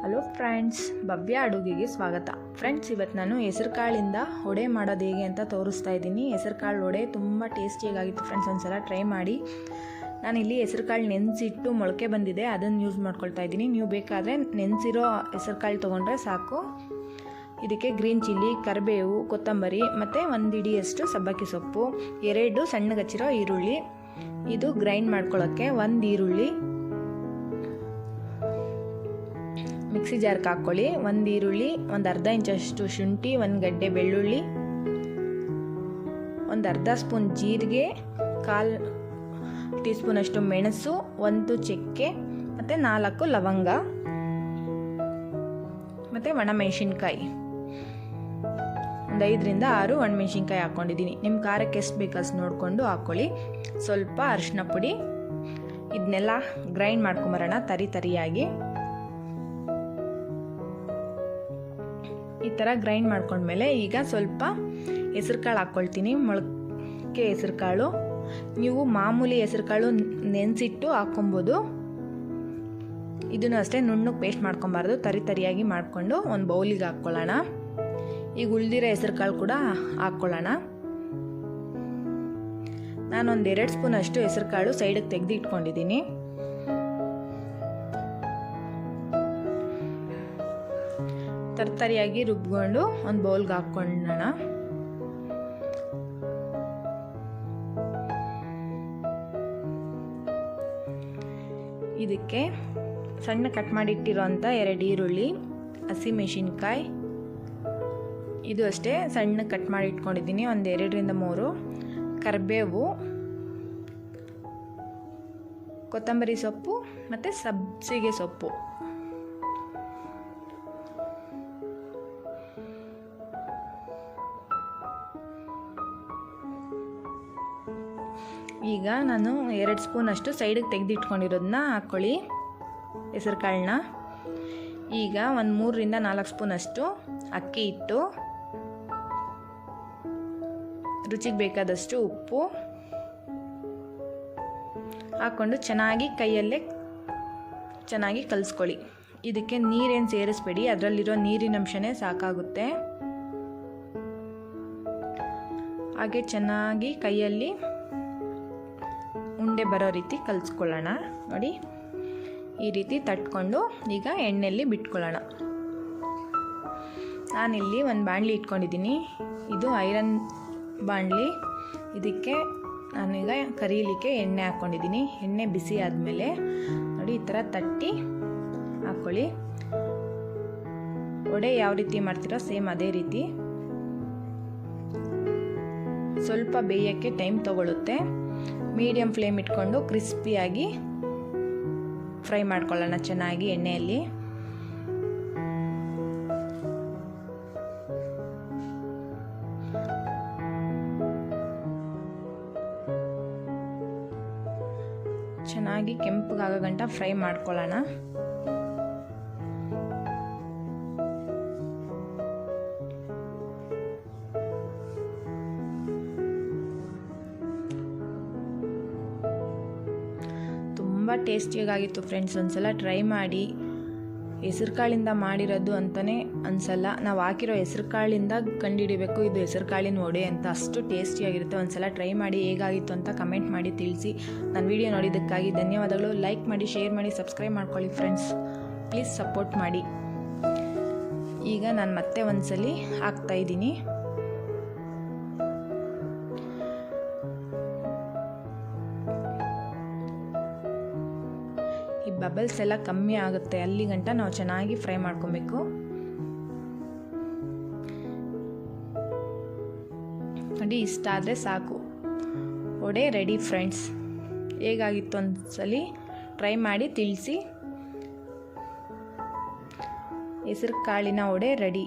Hello friends, ಭವ್ಯ ಅಡುಗೆಗೆ ಸ್ವಾಗತ. Friends, ಇವತ್ತು ನಾನು ಹೆಸರು ಕಾಳಿಂದ ವಡೆ ಮಾಡೋದು ಹೇಗೆ ಅಂತ ತೋರಿಸ್ತಾ ಇದ್ದೀನಿ. ಹೆಸರು ಕಾಳು ವಡೆ ತುಂಬ ಟೇಸ್ಟಿಯಾಗಿತ್ತು ಫ್ರೆಂಡ್ಸ್, ಒಂದ್ಸಲ ಟ್ರೈ ಮಾಡಿ. ನಾನಿಲ್ಲಿ ಹೆಸರು ಕಾಳು ನೆನೆಸಿಟ್ಟು ಮೊಳಕೆ ಬಂದಿದೆ, ಅದನ್ನು ಯೂಸ್ ಮಾಡ್ಕೊಳ್ತಾ ಇದ್ದೀನಿ. ನೀವು ಬೇಕಾದರೆ ನೆನೆಸಿರೋ ಹೆಸರು ಕಾಳು ತೊಗೊಂಡ್ರೆ ಸಾಕು. ಇದಕ್ಕೆ ಗ್ರೀನ್ ಚಿಲ್ಲಿ, ಕರಿಬೇವು, ಕೊತ್ತಂಬರಿ ಮತ್ತು 1 ಹಿಡಿಯಷ್ಟು ಸಬ್ಬಕ್ಕಿ ಸೊಪ್ಪು, 2 ಸಣ್ಣಗಚ್ಚಿರೋ ಈರುಳ್ಳಿ, ಇದು ಗ್ರೈಂಡ್ ಮಾಡ್ಕೊಳ್ಳೋಕ್ಕೆ 1 ಈರುಳ್ಳಿ ಮಿಕ್ಸಿ ಜಾರ್ಗೆ ಹಾಕ್ಕೊಳ್ಳಿ. 1 ಈರುಳ್ಳಿ, 1 ಅರ್ಧ ಇಂಚಷ್ಟು ಶುಂಠಿ, 1 ಗಡ್ಡೆ ಬೆಳ್ಳುಳ್ಳಿ, 1 ಅರ್ಧ ಸ್ಪೂನ್ ಜೀರಿಗೆ, 1/4 ಟೀ ಸ್ಪೂನಷ್ಟು ಮೆಣಸು, 1 ಚಕ್ಕೆ ಮತ್ತು 4 ಲವಂಗ ಮತ್ತು ಒಣಮೆಣಸಿನ್ಕಾಯಿ, 5 ರಿಂದ 6 ಒಣಮೆಣಸಿನ್ಕಾಯಿ ಹಾಕ್ಕೊಂಡಿದ್ದೀನಿ. ನಿಮ್ಮ ಖಾರಕ್ಕೆ ಎಷ್ಟು ಬೇಕು ಅಷ್ಟು ನೋಡಿಕೊಂಡು ಹಾಕ್ಕೊಳ್ಳಿ. ಸ್ವಲ್ಪ ಅರಿಶಿನ ಪುಡಿ. ಇದನ್ನೆಲ್ಲ ಗ್ರೈಂಡ್ ಮಾಡ್ಕೊಂಬರೋಣ ತರಿಯಾಗಿ. ಈ ಥರ ಗ್ರೈಂಡ್ ಮಾಡ್ಕೊಂಡ್ಮೇಲೆ ಈಗ ಸ್ವಲ್ಪ ಹೆಸರು ಕಾಳು ಹಾಕ್ಕೊಳ್ತೀನಿ. ಮೊಳಕೆ ಹೆಸರು ಕಾಳು. ನೀವು ಮಾಮೂಲಿ ಹೆಸರು ಕಾಳು ನೆನೆಸಿಟ್ಟು ಹಾಕ್ಕೊಬೋದು. ಇದನ್ನು ಅಷ್ಟೇ ನುಣ್ಣಗೆ ಪೇಸ್ಟ್ ಮಾಡ್ಕೊಬಾರ್ದು, ತರಿಯಾಗಿ ಮಾಡಿಕೊಂಡು ಒಂದು ಬೌಲಿಗೆ ಹಾಕ್ಕೊಳ್ಳೋಣ. ಈಗ ಉಳಿದಿರೋ ಹೆಸರು ಕಾಳು ಕೂಡ ಹಾಕ್ಕೊಳ್ಳೋಣ. ನಾನೊಂದು 2 ಸ್ಪೂನ್ ಅಷ್ಟು ಹೆಸರು ಕಾಳು ಸೈಡಿಗೆ ತೆಗೆದು ಇಟ್ಕೊಂಡಿದ್ದೀನಿ. ತರಿಯಾಗಿ ರುಬ್ಕೊಂಡು ಒಂದು ಬೌಲ್ಗೆ ಹಾಕ್ಕೊಳ್ಳೋಣ. ಇದಕ್ಕೆ ಸಣ್ಣ ಕಟ್ ಮಾಡಿಟ್ಟಿರೋಂಥ 2 ಈರುಳ್ಳಿ, ಹಸಿಮೆಣಸಿನ್ಕಾಯಿ, ಇದು ಅಷ್ಟೇ ಸಣ್ಣ ಕಟ್ ಮಾಡಿ ಇಟ್ಕೊಂಡಿದ್ದೀನಿ. ಒಂದು 2 ರಿಂದ 3 ಕರಿಬೇವು, ಕೊತ್ತಂಬರಿ ಸೊಪ್ಪು ಮತ್ತು ಸಬ್ಸಿಗೆ ಸೊಪ್ಪು. ಈಗ ನಾನು 2 ಸ್ಪೂನ್ ಅಷ್ಟು ಸೈಡಿಗೆ ತೆಗೆದಿಟ್ಕೊಂಡಿರೋದನ್ನ ಹಾಕ್ಕೊಳ್ಳಿ ಹೆಸರು ಕಾಳನ್ನ. ಈಗ ಒಂದು 3 ರಿಂದ 4 ಸ್ಪೂನ್ ಅಷ್ಟು ಅಕ್ಕಿ ಹಿಟ್ಟು, ರುಚಿಗೆ ಬೇಕಾದಷ್ಟು ಉಪ್ಪು ಹಾಕ್ಕೊಂಡು ಚೆನ್ನಾಗಿ ಕೈಯಲ್ಲೇ ಚೆನ್ನಾಗಿ ಕಲಿಸ್ಕೊಳ್ಳಿ. ಇದಕ್ಕೆ ನೀರೇನು ಸೇರಿಸ್ಬೇಡಿ, ಅದರಲ್ಲಿರೋ ನೀರಿನ ಅಂಶನೇ ಸಾಕಾಗುತ್ತೆ. ಹಾಗೆ ಚೆನ್ನಾಗಿ ಕೈಯಲ್ಲಿ ಉಂಡೆ ಬರೋ ರೀತಿ ಕಲಿಸ್ಕೊಳ್ಳೋಣ. ನೋಡಿ, ಈ ರೀತಿ ತಟ್ಕೊಂಡು ಈಗ ಎಣ್ಣೆಯಲ್ಲಿ ಬಿಟ್ಕೊಳ್ಳೋಣ. ನಾನಿಲ್ಲಿ ಒಂದು ಬಾಣಲಿ ಇಟ್ಕೊಂಡಿದ್ದೀನಿ. ಇದು ಐರನ್ ಬಾಣಲಿ. ಇದಕ್ಕೆ ನಾನೀಗ ಕರೀಲಿಕ್ಕೆ ಎಣ್ಣೆ ಹಾಕ್ಕೊಂಡಿದ್ದೀನಿ. ಎಣ್ಣೆ ಬಿಸಿ ಆದಮೇಲೆ ನೋಡಿ ಈ ಥರ ತಟ್ಟಿ ಹಾಕ್ಕೊಳ್ಳಿ. ವಡೆ ಯಾವ ರೀತಿ ಮಾಡ್ತೀರೋ ಸೇಮ್ ಅದೇ ರೀತಿ. ಸ್ವಲ್ಪ ಬೇಯೋಕ್ಕೆ ಟೈಮ್ ತಗೊಳ್ಳುತ್ತೆ. ಮೀಡಿಯಮ್ ಫ್ಲೇಮ್ ಇಟ್ಕೊಂಡು ಕ್ರಿಸ್ಪಿಯಾಗಿ ಫ್ರೈ ಮಾಡ್ಕೊಳ್ಳೋಣ ಚೆನ್ನಾಗಿ ಎಣ್ಣೆಯಲ್ಲಿ. ಚೆನ್ನಾಗಿ ಕೆಂಪಗಾಗೋ ಗಂಟ ಫ್ರೈ ಮಾಡ್ಕೊಳ್ಳೋಣ. ತುಂಬ ಟೇಸ್ಟಿಯಾಗಿತ್ತು ಫ್ರೆಂಡ್ಸ್, ಒಂದ್ಸಲ ಟ್ರೈ ಮಾಡಿ. ಹೆಸರು ಕಾಳಿಂದ ಮಾಡಿರೋದು ಅಂತಲೇ ಅನಿಸಲ್ಲ, ನಾವು ಹಾಕಿರೋ ಹೆಸರು ಕಾಳಿಂದ ಕಂಡುಹಿಡಿಬೇಕು ಇದು ಹೆಸರು ಕಾಳಿನ ವಡೆ ಅಂತ. ಅಷ್ಟು ಟೇಸ್ಟಿಯಾಗಿರುತ್ತೆ. ಒಂದ್ಸಲ ಟ್ರೈ ಮಾಡಿ ಹೇಗಾಗಿತ್ತು ಅಂತ ಕಮೆಂಟ್ ಮಾಡಿ ತಿಳಿಸಿ. ನನ್ನ ವಿಡಿಯೋ ನೋಡಿದ್ದಕ್ಕಾಗಿ ಧನ್ಯವಾದಗಳು. ಲೈಕ್ ಮಾಡಿ, ಶೇರ್ ಮಾಡಿ, ಸಬ್ಸ್ಕ್ರೈಬ್ ಮಾಡ್ಕೊಳ್ಳಿ ಫ್ರೆಂಡ್ಸ್. ಪ್ಲೀಸ್ ಸಪೋರ್ಟ್ ಮಾಡಿ. ಈಗ ನಾನು ಮತ್ತೆ ಒಂದ್ಸಲಿ ಹಾಕ್ತಾಯಿದ್ದೀನಿ. ಈ ಬಬಲ್ಸ್ ಎಲ್ಲ ಕಮ್ಮಿ ಆಗುತ್ತೆ ಅಲ್ಲಿ ಗಂಟ ನಾವು ಚೆನ್ನಾಗಿ ಫ್ರೈ ಮಾಡ್ಕೊಬೇಕು. ನೋಡಿ, ಇಷ್ಟ ಆದರೆ ಸಾಕು. Vada ready friends. ಹೇಗಾಗಿತ್ತು ಒಂದ್ಸಲಿ ಟ್ರೈ ಮಾಡಿ ತಿಳಿಸಿ. ಹೆಸರು ಕಾಳಿನ ವಡೆ ರೆಡಿ.